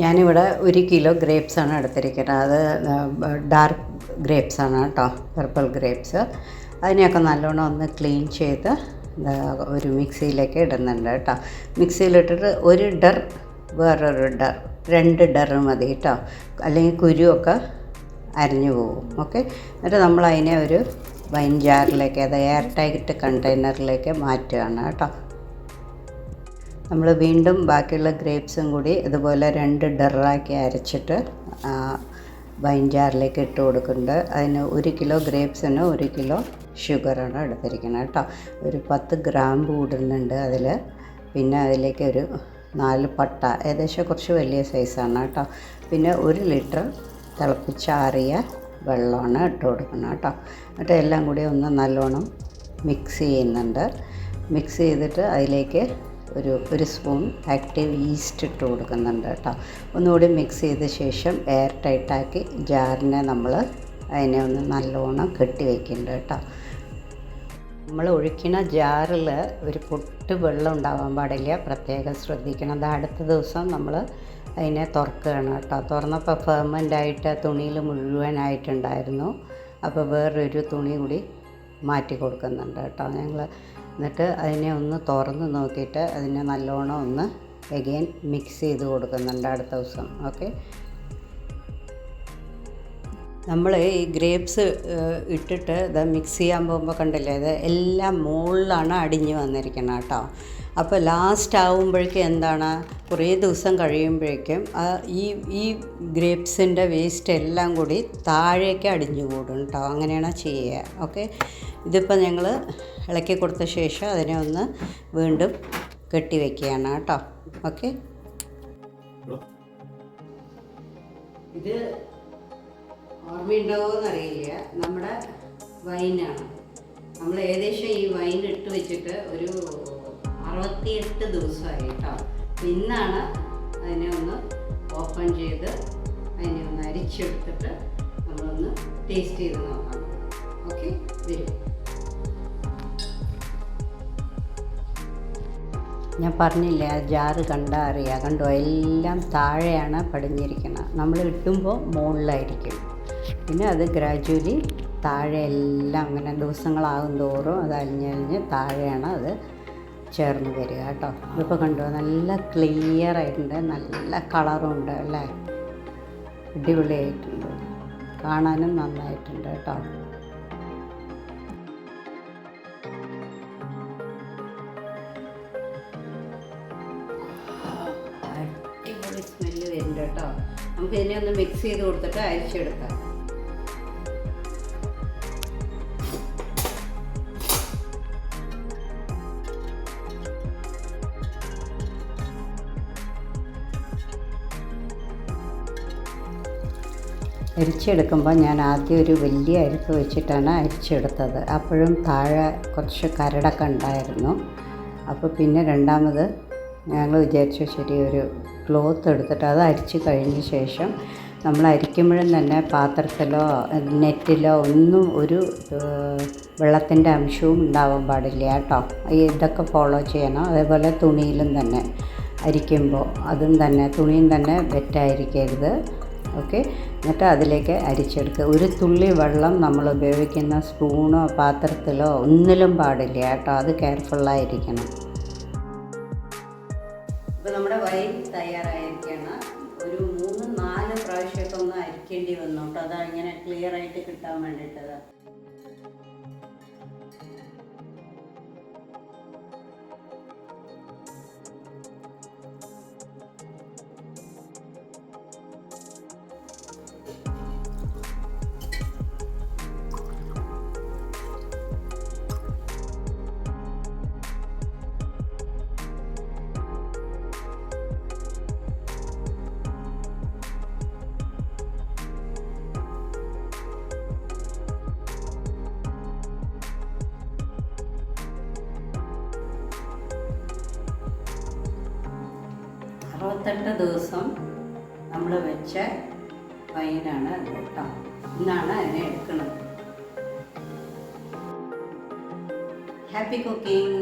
ഞാനിവിടെ 1 കിലോ ഗ്രേപ്സാണ് എടുത്തിരിക്കുന്നത്. അത് ഡാർക്ക് ഗ്രേപ്സാണ് കേട്ടോ, പർപ്പിൾ ഗ്രേപ്സ്. അതിനെയൊക്കെ നല്ലോണം ഒന്ന് ക്ലീൻ ചെയ്ത് ഒരു മിക്സിയിലേക്ക് ഇടുന്നുണ്ട് കേട്ടോ. മിക്സിയിലിട്ടിട്ട് ഒരു ഡർ വേറൊരു ഡർ 2 ഡർ മതി കേട്ടോ, അല്ലെങ്കിൽ കുരുവൊക്കെ അരിഞ്ഞു പോകും. ഓക്കെ, എന്നിട്ട് നമ്മളതിനെ ഒരു വൈൻ ജാറിലേക്ക്, അത് എയർ ടൈറ്റ് കണ്ടെയ്നറിലേക്ക് മാറ്റുകയാണ് കേട്ടോ. നമ്മൾ വീണ്ടും ബാക്കിയുള്ള ഗ്രേപ്സും കൂടി ഇതുപോലെ 2 ഡറാക്കി അരച്ചിട്ട് വൈൻ ജാറിലേക്ക് ഇട്ട് കൊടുക്കുന്നുണ്ട്. അതിന് 1 കിലോ ഗ്രേപ്സിന് 1 കിലോ ഷുഗറാണ് എടുത്തിരിക്കുന്നത് കേട്ടോ. ഒരു 10 ഗ്രാമ്പ് ഇടുന്നുണ്ട് അതിൽ. പിന്നെ അതിലേക്ക് ഒരു 4 പട്ട, ഏകദേശം കുറച്ച് വലിയ സൈസാണ് കേട്ടോ. പിന്നെ 1 ലിറ്റർ തിളപ്പിച്ചാറിയ വെള്ളമാണ് ഇട്ട് കൊടുക്കുന്നത് കേട്ടോ. എന്നിട്ട് എല്ലാം കൂടി ഒന്ന് നല്ലോണം മിക്സ് ചെയ്യുന്നുണ്ട്. മിക്സ് ചെയ്തിട്ട് അതിലേക്ക് ഒരു സ്പൂൺ ആക്റ്റീവ് ഈസ്റ്റ് ഇട്ട് കൊടുക്കുന്നുണ്ട് കേട്ടോ. ഒന്നുകൂടി മിക്സ് ചെയ്ത ശേഷം എയർ ടൈറ്റാക്കി ജാറിനെ നമ്മൾ അതിനെ ഒന്ന് നല്ലോണം കെട്ടി വയ്ക്കുന്നുണ്ട് കേട്ടോ. നമ്മൾ ഒഴിക്കുന്ന ജാറിൽ ഒരു പൊട്ട് വെള്ളം ഉണ്ടാവാൻ പാടില്ല, പ്രത്യേകം ശ്രദ്ധിക്കണം. അത് അടുത്ത ദിവസം നമ്മൾ അതിനെ തുറക്കുകയാണ് കേട്ടോ. തുറന്നപ്പോൾ ഫെർമെൻ്റായിട്ട് തുണിയിൽ മുഴുവനായിട്ടുണ്ടായിരുന്നു. അപ്പോൾ വേറൊരു തുണി കൂടി മാറ്റി കൊടുക്കുന്നുണ്ട് കേട്ടോ ഞങ്ങൾ. എന്നിട്ട് അതിനെ ഒന്ന് തുറന്ന് നോക്കിയിട്ട് അതിനെ നല്ലോണം ഒന്ന് എഗെയിൻ മിക്സ് ചെയ്ത് കൊടുക്കുന്നുണ്ട് അടുത്ത ദിവസം. ഓക്കെ, നമ്മൾ ഈ ഗ്രേപ്സ് ഇട്ടിട്ട് ഇത് മിക്സ് ചെയ്യാൻ പോകുമ്പോൾ കണ്ടില്ലേ, ഇത് എല്ലാം മുകളിലാണ് അടിഞ്ഞ് വന്നിരിക്കുന്നത് കേട്ടോ. അപ്പോൾ ലാസ്റ്റ് ആകുമ്പോഴേക്കും എന്താണ്, കുറേ ദിവസം കഴിയുമ്പോഴേക്കും ഈ ഗ്രേപ്സിൻ്റെ വേസ്റ്റ് എല്ലാം കൂടി താഴേക്ക് അടിഞ്ഞു കൂടും കേട്ടോ. അങ്ങനെയാണ് ചെയ്യുക. ഓക്കെ, ഇതിപ്പോൾ ഞങ്ങൾ ഇളക്കി കൊടുത്ത ശേഷം അതിനെ ഒന്ന് വീണ്ടും കെട്ടി വയ്ക്കുകയാണ് കേട്ടോ. ഓക്കെ, ഇത് ഓർമ്മയുണ്ടാവുമെന്നറിയില്ല, നമ്മുടെ വൈനാണ്. നമ്മൾ ഏകദേശം ഈ വൈൻ ഇട്ട് വെച്ചിട്ട് ഒരു 68 ദിവസമായി കേട്ടോ. ഇന്നാണ് അതിനെ ഒന്ന് ഓപ്പൺ ചെയ്ത് അതിനെ ഒന്ന് അരിച്ചെടുത്തിട്ട് നമ്മളൊന്ന് ടേസ്റ്റ് ചെയ്ത് നോക്കാം. ഓക്കെ, വരും. ഞാൻ പറഞ്ഞില്ലേ, ആ ജാറ് കണ്ടാൽ അറിയാം. കണ്ടോ, എല്ലാം താഴെയാണ് പടിഞ്ഞിരിക്കുന്നത്. നമ്മൾ ഇട്ടുമ്പോൾ മുകളിലായിരിക്കും. പിന്നെ അത് ഗ്രാജുവലി താഴെ എല്ലാം അങ്ങനെ ദിവസങ്ങളാകും തോറും അത് അലിഞ്ഞലിഞ്ഞ് താഴെയാണ് അത് ചേർന്ന് വരിക കേട്ടോ. ഇതിപ്പോൾ കണ്ടോ, നല്ല ക്ലിയർ ആയിട്ടുണ്ട്, നല്ല കളറുണ്ട് അല്ലേ, അടിപൊളിയായിട്ടുണ്ട്, കാണാനും നന്നായിട്ടുണ്ട് കേട്ടോ. അടിപൊളി സ്മെല്ല് വരുന്നുണ്ട് കേട്ടോ. നമുക്ക് ഇതിനെ ഒന്ന് മിക്സ് ചെയ്ത് കൊടുത്തിട്ട് അരിച്ചെടുക്കാം. അരിച്ചെടുക്കുമ്പോൾ ഞാൻ ആദ്യം ഒരു വലിയ അരിപ്പ് വെച്ചിട്ടാണ് അരിച്ചെടുത്തത്. അപ്പോഴും താഴെ കുറച്ച് കരടൊക്കെ ഉണ്ടായിരുന്നു. അപ്പോൾ പിന്നെ രണ്ടാമത് ഞങ്ങൾ വിചാരിച്ചു ശരി ഒരു ക്ലോത്ത് എടുത്തിട്ട് അത് അരിച്ച് കഴിഞ്ഞ ശേഷം നമ്മൾ അരിക്കുമ്പോഴും തന്നെ പാത്രത്തിലോ നെറ്റിലോ ഒന്നും ഒരു വെള്ളത്തിൻ്റെ അംശവും ഉണ്ടാവാൻ പാടില്ല കേട്ടോ. ഇതൊക്കെ ഫോളോ ചെയ്യണം. അതേപോലെ തുണിയിലും തന്നെ അരിക്കുമ്പോൾ അതും തന്നെ തുണിയും തന്നെ വെറ്റായിരിക്കരുത്. ഓക്കെ, എന്നിട്ട് അതിലേക്ക് അരിച്ചെടുക്കുക. ഒരു തുള്ളി വെള്ളം നമ്മൾ ഉപയോഗിക്കുന്ന സ്പൂണോ പാത്രത്തിലോ ഒന്നിലും പാടില്ല കേട്ടോ. അത് കെയർഫുള്ളായിരിക്കണം. ഇപ്പോൾ നമ്മുടെ വൈൻ തയ്യാറായിരിക്കുകയാണ്. ഒരു 3-4 പ്രാവശ്യമൊക്കെ ഒന്ന് അരിക്കേണ്ടി വന്നു കേട്ടോ. അതാണ് ഇങ്ങനെ ക്ലിയർ ആയിട്ട് കിട്ടാൻ വേണ്ടിയിട്ടത്. അറുപത്തെട്ട് ദിവസം നമ്മൾ വെച്ച വൈനാണ് കേട്ടോ. ഇന്നാണ് അതിനെ എടുക്കുന്നത്. Happy cooking.